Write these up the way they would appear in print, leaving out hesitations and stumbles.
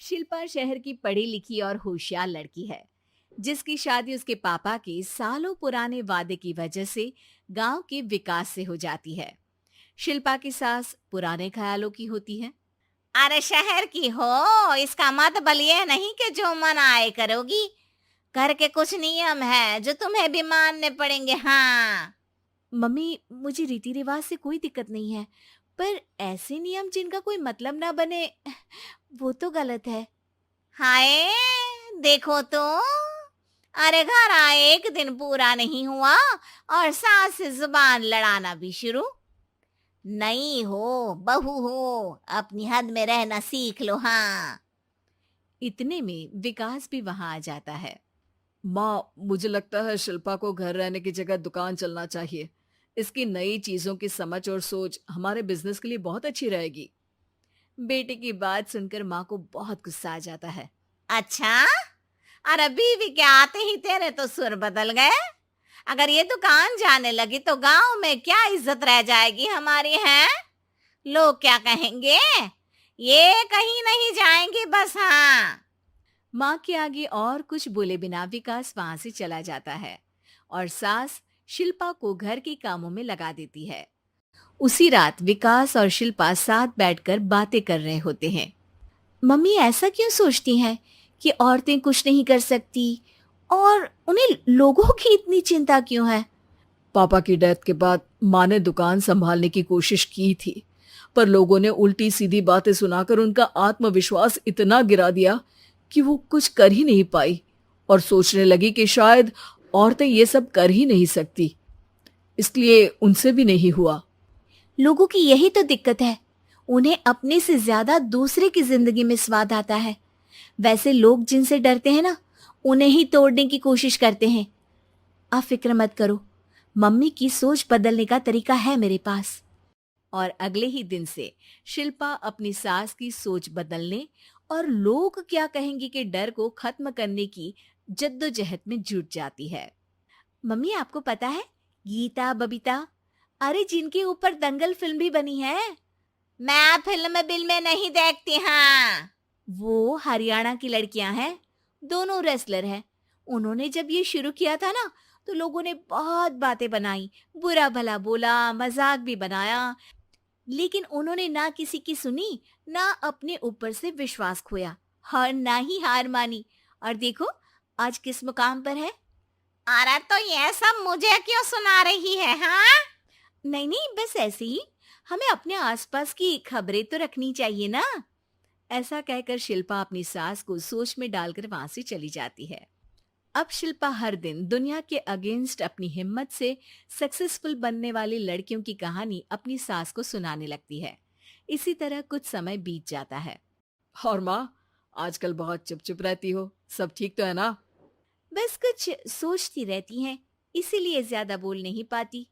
शिल्पा शहर की पढ़ी लिखी और होशियार लड़की है, जिसकी शादी उसके पापा के सालों पुराने वादे की वजह से गांव के विकास से हो जाती है। शिल्पा की सास पुराने ख्यालों की होती है। अरे शहर की हो, इसका मतलब ये नहीं कि जो मन आए करोगी। घर के कुछ नियम है जो तुम्हें भी मानने पड़ेंगे। हाँ। मम्मी, मुझे रीति रिवाज से कोई दिक्कत नहीं है, पर ऐसे नियम जिनका कोई मतलब ना बने, वो तो गलत है। हाय, देखो तो। अरे घर आए एक दिन पूरा नहीं हुआ और सास से जुबान लड़ाना भी शुरू। नहीं हो, बहू हो, अपनी हद में रहना सीख लो। हाँ। इतने में विकास भी वहां आ जाता है। माँ, मुझे लगता है शिल्पा को घर रहने की जगह दुकान चलना चाहिए। इसकी नई चीजों की समझ और सोच हमारे बिजनेस के लिए बहुत अच्छी रहेगी। बेटे की बात सुनकर माँ को बहुत गुस्सा आ जाता है। अच्छा, अरे बीवी के आते ही तेरे तो सुर बदल गए। अगर ये दुकान जाने लगी तो गांव में क्या इज्जत रह जाएगी हमारी है। लोग क्या कहेंगे। ये कहीं नहीं जाएंगे बस। हाँ। माँ के आगे और कुछ बोले बिना विकास वहां से चला जाता है और सास शिल्पा को घर के कामों में लगा देती है। उसी रात विकास और शिल्पा साथ बैठकर बातें कर रहे होते हैं। मम्मी ऐसा क्यों सोचती हैं कि औरतें कुछ नहीं कर सकती, और उन्हें लोगों की इतनी चिंता क्यों है? पापा की डेथ के बाद माँ ने दुकान संभालने की कोशिश की थी, पर लोगों ने उल्टी सीधी बातें सुनाकर उनका आत्मविश्वास इतना गिरा दिया कि वो कुछ कर ही नहीं पाई और सोचने लगी कि शायद औरतें ये सब कर ही नहीं सकती, इसलिए उनसे भी नहीं हुआ। लोगों की यही तो दिक्कत है, उन्हें अपने से ज्यादा दूसरे की जिंदगी में स्वाद आता है। वैसे लोग जिनसे डरते हैं ना, उन्हें ही तोड़ने की कोशिश करते हैं। आप फिक्र मत करो, मम्मी की सोच बदलने का तरीका है मेरे पास। और अगले ही दिन से शिल्पा अपनी सास की सोच बदलने और लोग क्या कहेंगे के डर को खत्म करने की जद्दोजहद में जुट जाती है। मम्मी, आपको पता है, गीता बबीता, अरे जिनके ऊपर दंगल फिल्म भी बनी है, मैं फिल्म बिल में नहीं देखती। हाँ। वो हरियाणा की लड़कियां हैं। दोनों रेसलर हैं। उन्होंने जब ये शुरू किया था ना, तो लोगों ने बहुत बातें बनाई, बुरा भला बोला, मजाक भी बनाया, लेकिन उन्होंने ना किसी की सुनी, ना अपने ऊपर से विश्वास खोया और ना ही हार मानी। और देखो, आज किस मुकाम पर है। अरे तो ये सब मुझे क्यों सुना रही है। हाँ। नहीं नहीं, बस ऐसे ही, हमें अपने आसपास की खबरें तो रखनी चाहिए ना। ऐसा कहकर शिल्पा अपनी सास को सोच में डालकर वहां से चली जाती है। अब शिल्पा हर दिन दुनिया के अगेंस्ट अपनी हिम्मत से सक्सेसफुल बनने वाली लड़कियों की कहानी अपनी सास को सुनाने लगती है। इसी तरह कुछ समय बीत जाता है। और माँ, आजकल बहुत चुप चुप रहती हो, सब ठीक तो है ना? बस कुछ सोचती रहती हैं, इसीलिए ज्यादा बोल नहीं पाती।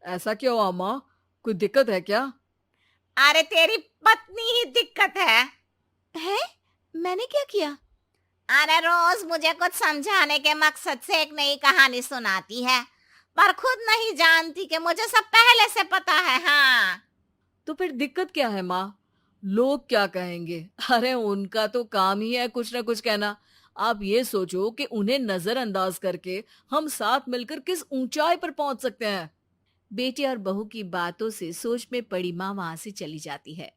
ऐसा क्यों हुआ माँ? कोई दिक्कत है क्या? अरे तेरी पत्नी ही दिक्कत है? मैंने क्या किया? अरे रोज मुझे कुछ समझाने के मकसद से एक नई कहानी सुनाती है, पर खुद नहीं जानती कि मुझे सब पहले से पता है। हाँ। तो फिर दिक्कत क्या है माँ? लोग क्या कहेंगे? अरे उनका तो काम ही है कुछ ना कुछ कहना। आप ये सोचो कि उन्हें नजरअंदाज करके हम साथ मिलकर किस ऊंचाई पर पहुंच सकते हैं। बेटे और बहू की बातों से सोच में पड़ी माँ वहां से चली जाती है।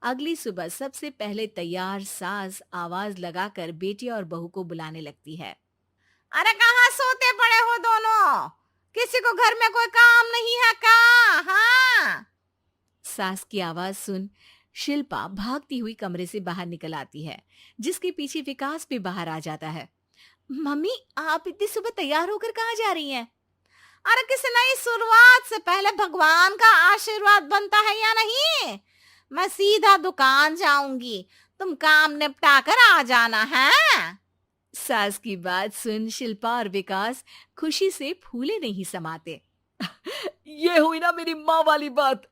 अगली सुबह सबसे पहले तैयार सास आवाज लगाकर बेटे और बहू को बुलाने लगती है। अरे कहाँ सोते पड़े हो दोनों? किसी को घर में कोई काम नहीं है क्या? हाँ। सास की आवाज सुन शिल्पा भागती हुई कमरे से बाहर निकल आती है, जिसके पीछे विकास भी बाहर आ जाता है। मम्मी, आप इतनी सुबह तैयार होकर कहाँ जा रही हैं? अरे किसी नई शुरुआत से पहले भगवान का आशीर्वाद बनता है या नहीं? मैं सीधा दुकान जाऊंगी, तुम काम निपटा कर आ जाना है। सास की बात सुन शिल्पा और विकास खुशी से फूले नहीं समाते। ये हुई ना मेरी माँ वाली बात।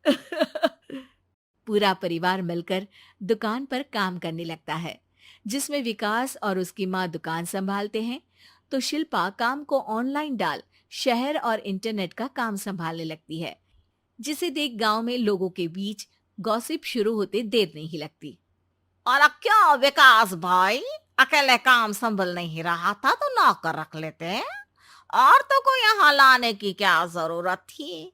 पूरा परिवार मिलकर दुकान पर काम करने लगता है, जिसमें विकास और उसकी माँ दुकान संभालते हैं, तो शिल्पा काम को ऑनलाइन डाल शहर और इंटरनेट का काम संभालने लगती है, जिसे देख गांव में लोगों के बीच गॉसिप शुरू होते देर नहीं लगती। और क्या विकास भाई, अकेले काम संभल नहीं रहा था तो नौकर रख लेते। और तो को यहाँ लाने की क्या जरूरत थी।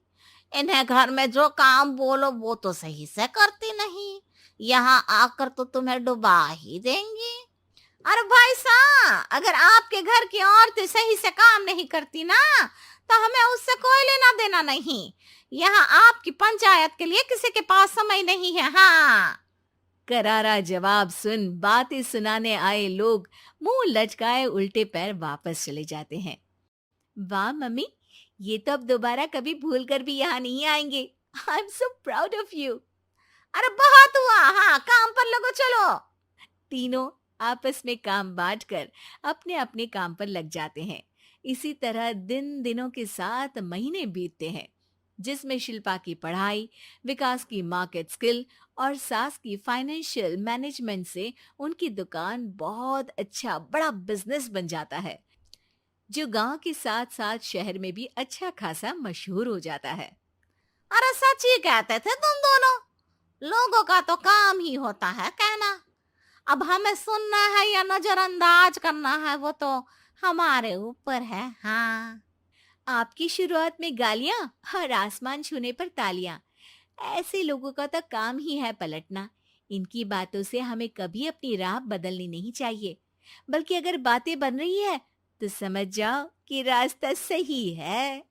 इन्हें घर में जो काम बोलो वो तो सही से करती नहीं, यहाँ आकर तो तुम्हें डुबा ही देंगी। अरे भाई साहब, अगर आपके घर की औरतें सही से काम नहीं करती ना, तो हमें उससे कोई लेना देना नहीं। यहाँ आपकी पंचायत के लिए किसी के पास समय नहीं है। हाँ। करारा जवाब सुन बातें सुनाने आए लोग मुंह लचकाए उल्टे पैर वापस चले जाते हैं। वाह मम्मी, ये तो अब दोबारा कभी भूल कर भी यहाँ नहीं आएंगे। I am so proud of you. अरे बहुत हुआ, हाँ काम पर लगो चलो। तीनों आपस में काम बांटकर अपने अपने काम पर लग जाते हैं। इसी तरह दिनों के साथ महीने बीतते हैं, जिसमें शिल्पा की पढ़ाई, विकास की मार्केट स्किल और सास की फाइनेंशियल मैनेजमेंट से उनकी दुकान बहुत अच्छा बड़ा बिजनेस बन जाता है, जो गांव के साथ साथ शहर में भी अच्छा खासा मशहूर हो जाता है। अरे सच ही कहते थे तुम दोनों, लोगों का तो काम ही होता है कहना। अब हमें सुनना है या नजरअंदाज करना है वो तो हमारे ऊपर है। हाँ। आपकी शुरुआत में गालियां और आसमान छूने पर तालियां, ऐसे लोगों का तो काम ही है पलटना। इनकी बातों से हमें कभी अपनी राह बदलनी नहीं चाहिए, बल्कि अगर बातें बन रही है तो समझ जाओ कि रास्ता सही है।